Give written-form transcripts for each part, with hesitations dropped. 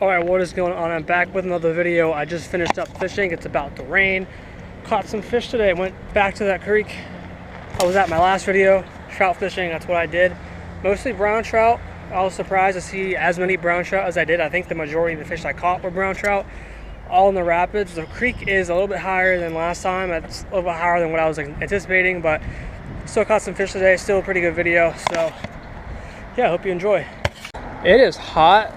Alright, what is going on? I'm back with another video. I just finished up fishing. It's about to rain. Caught some fish today. Went back to that creek. I was at my last video, trout fishing. That's what I did. Mostly brown trout. I was surprised to see as many brown trout as I did. I think the majority of the fish I caught were brown trout. All in the rapids. The creek is a little bit higher than last time. It's a little bit higher than what I was anticipating, but still caught some fish today. Still a pretty good video. So yeah, I hope you enjoy. It is hot.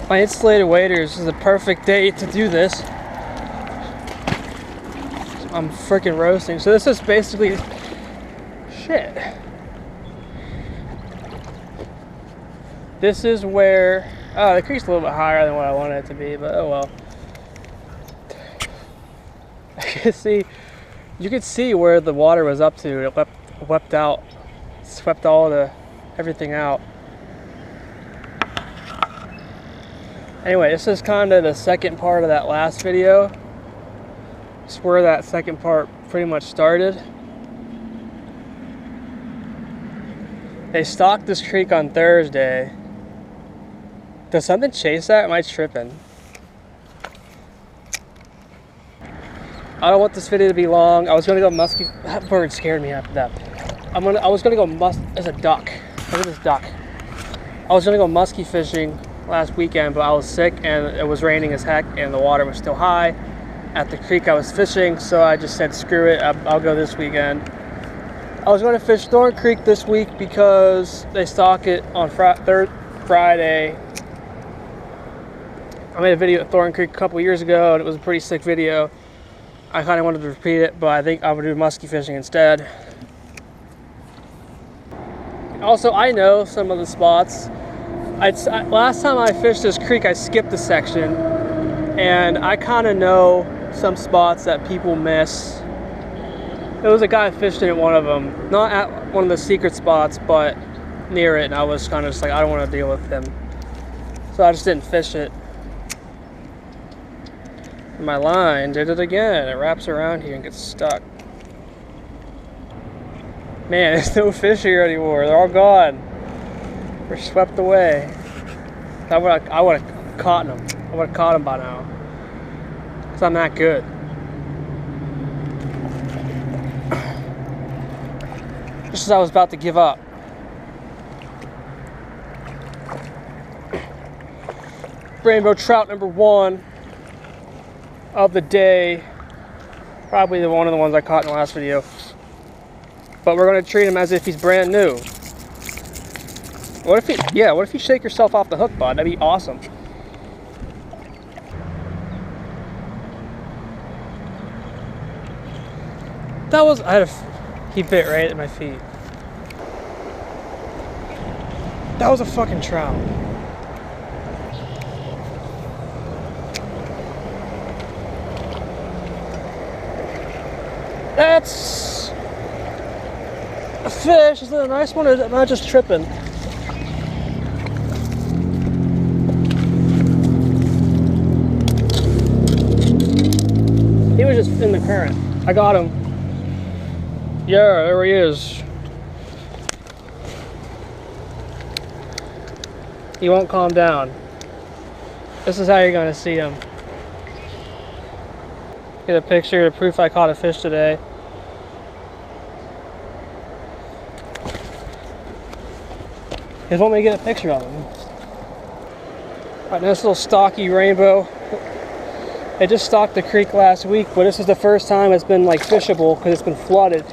My insulated waders is a perfect day to do this. I'm freaking roasting. So this is basically shit. This is where the creek's a little bit higher than what I wanted it to be, but oh well. You could see where the water was up to. It swept out, swept everything out. Anyway, this is kind of the second part of that last video. It's where that second part pretty much started. They stocked this creek on Thursday. Does something chase that? Am I tripping? I don't want this video to be long. I was gonna go musky. That bird scared me after that. I was gonna go There's a duck. Look at this duck. I was gonna go musky fishing last weekend, but I was sick and it was raining as heck and the water was still high at the creek I was fishing, so I just said screw it, I'll go this weekend. I was going to fish Thorn Creek this week because they stock it on Friday. I made a video at Thorn Creek a couple years ago and it was a pretty sick video. I kind of wanted to repeat it, but I think I would do musky fishing instead. Also, I know some of the spots. Last time I fished this creek, I skipped a section, and I kind of know some spots that people miss. There was a guy fishing at one of them, not at one of the secret spots, but near it, and I was kind of just like, I don't want to deal with him. So I just didn't fish it. My line did it again. It wraps around here and gets stuck. Man, there's no fish here anymore. They're all gone. We're swept away. I would have caught them. I would have caught them by now. Because I'm that good. Just as I was about to give up. Rainbow trout number 1 of the day. Probably one of the ones I caught in the last video. But we're going to treat him as if he's brand new. What if you shake yourself off the hook, bud? That'd be awesome. He bit right at my feet. That was a fucking trout. That's a fish. Is it a nice one or am I just tripping? He was just in the current. I got him. Yeah, there he is. He won't calm down. This is how you're gonna see him. Get a picture to proof I caught a fish today. You just want me to get a picture of him. Alright, nice little stocky rainbow. They just stocked the creek last week, but this is the first time it's been like fishable because it's been flooded.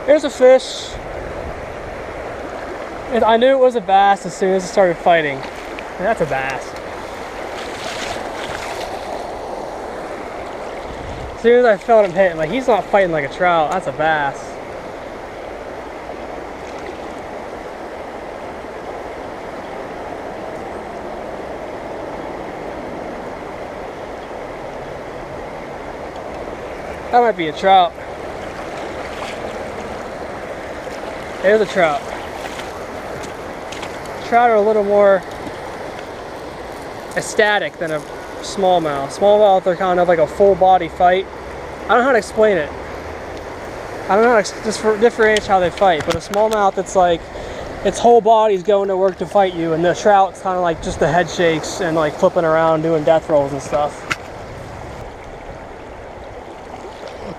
Here's a fish. And I knew it was a bass as soon as it started fighting. And that's a bass. As soon as I felt him hit, I'm like, he's not fighting like a trout, that's a bass. That might be a trout. There's a trout. Trout are a little more ecstatic than a smallmouth. Smallmouth are kind of like a full body fight. don't know how to explain it. I don't know how to just differentiate how they fight, but a smallmouth, it's like its whole body's going to work to fight you, and the trout's kind of like just the head shakes and like flipping around doing death rolls and stuff.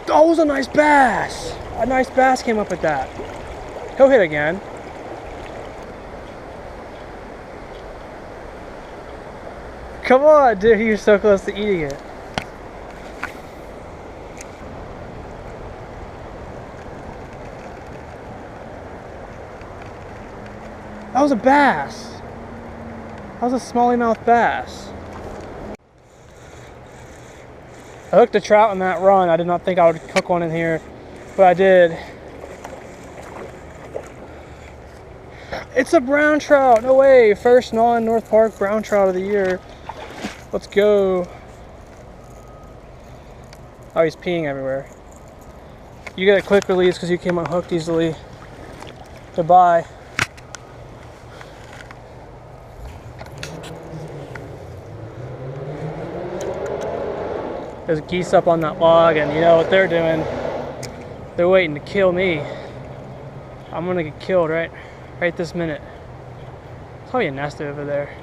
Oh, it was a nice bass. A nice bass came up at that. He'll hit again. Come on, dude, he was so close to eating it. That was a bass. That was a smallmouth bass. I hooked a trout in that run. I did not think I would hook one in here, but I did. It's a brown trout. No way. First non-North Park brown trout of the year. Let's go. Oh, he's peeing everywhere. You get a quick release because you came unhooked easily. Goodbye. There's geese up on that log, and you know what they're doing? They're waiting to kill me. I'm gonna get killed right this minute. There's probably a nest over there.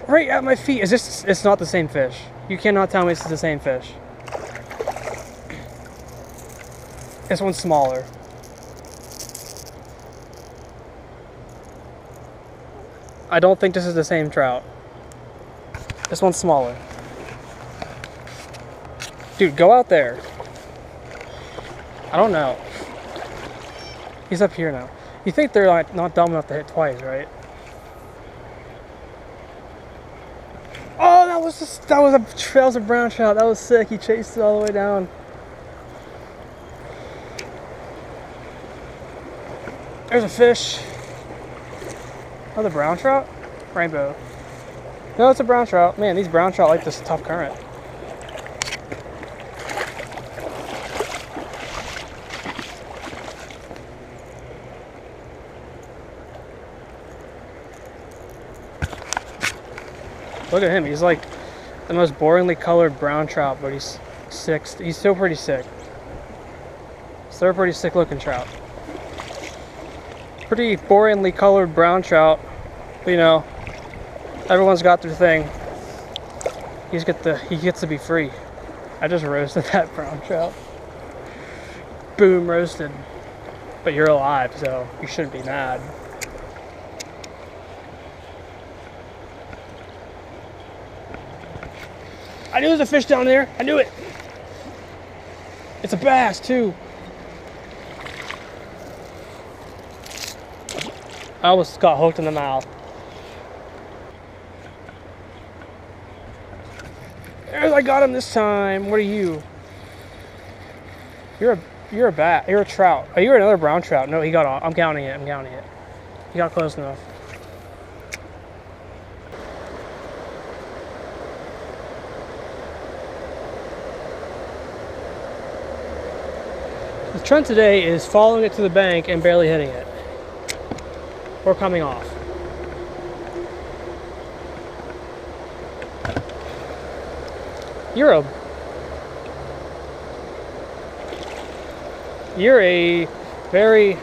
Right at my feet. Is this? It's not the same fish. You cannot tell me this is the same fish. This one's smaller. I don't think this is the same trout. This one's smaller. Dude, go out there. I don't know. He's up here now. You think they're like not dumb enough to hit twice, right? Oh, that was a brown trout. That was sick. He chased it all the way down. There's a fish. Another brown trout? Rainbow. No, it's a brown trout. Man, these brown trout like this tough current. Look at him. He's like the most boringly colored brown trout, but he's sick. He's still pretty sick. Still a pretty sick looking trout. Pretty boringly colored brown trout. But, you know, everyone's got their thing. He gets to be free. I just roasted that brown trout. Boom, roasted. But you're alive, so you shouldn't be mad. I knew there was a fish down there. I knew it. It's a bass too. I almost got hooked in the mouth. I got him this time. What are you? You're a bat. You're a trout. Oh, you're another brown trout. No, he got off. I'm counting it. He got close enough. The trend today is following it to the bank and barely hitting it. Or coming off. You're a very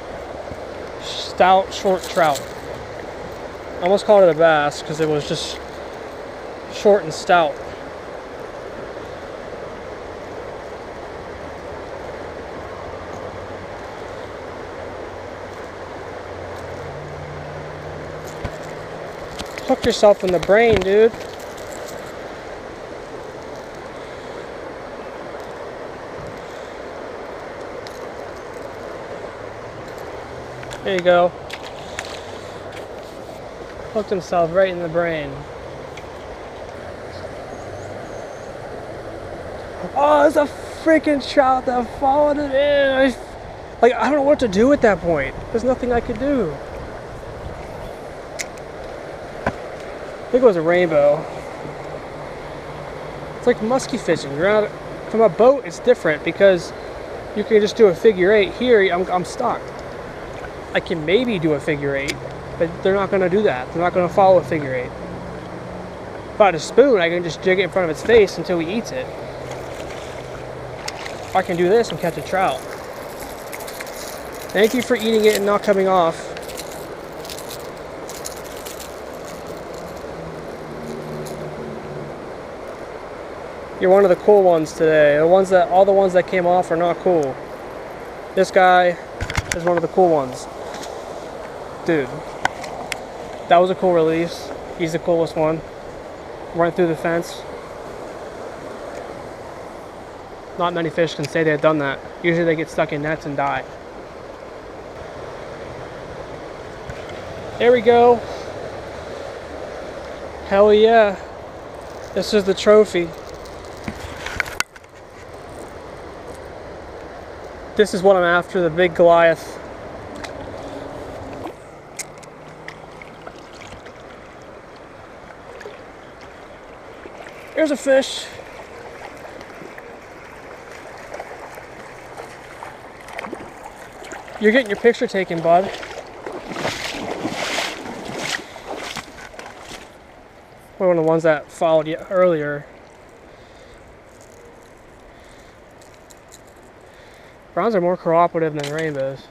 stout, short trout. I almost called it a bass because it was just short and stout. Hook yourself in the brain, dude. There you go. Hooked himself right in the brain. Oh, it's a freaking trout that followed it in. I don't know what to do at that point. There's nothing I could do. I think it was a rainbow. It's like musky fishing. You're out from a boat. It's different because you can just do a figure eight. Here, I'm stuck. I can maybe do a figure eight, but they're not going to do that. They're not going to follow a figure eight. If I had a spoon, I can just jig it in front of its face until he eats it. I can do this and catch a trout. Thank you for eating it and not coming off. You're one of the cool ones today. All the ones that came off are not cool. This guy is one of the cool ones. Dude, that was a cool release. He's the coolest one. Went through the fence. Not many fish can say they've done that. Usually they get stuck in nets and die. There we go. Hell yeah. This is the trophy. This is what I'm after, the big Goliath. Here's a fish. You're getting your picture taken, bud. One of the ones that followed you earlier. Browns are more cooperative than rainbows.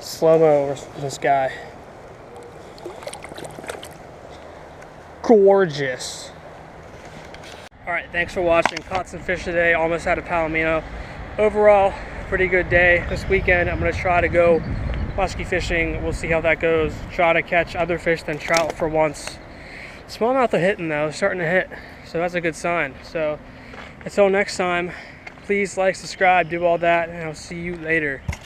Slow-mo with this guy. Gorgeous. Alright, thanks for watching. Caught some fish today. Almost had a palomino. Overall, pretty good day. This weekend, I'm going to try to go musky fishing. We'll see how that goes. Try to catch other fish than trout for once. Smallmouth are hitting though, starting to hit. So that's a good sign. So until next time, please like, subscribe, do all that, and I'll see you later.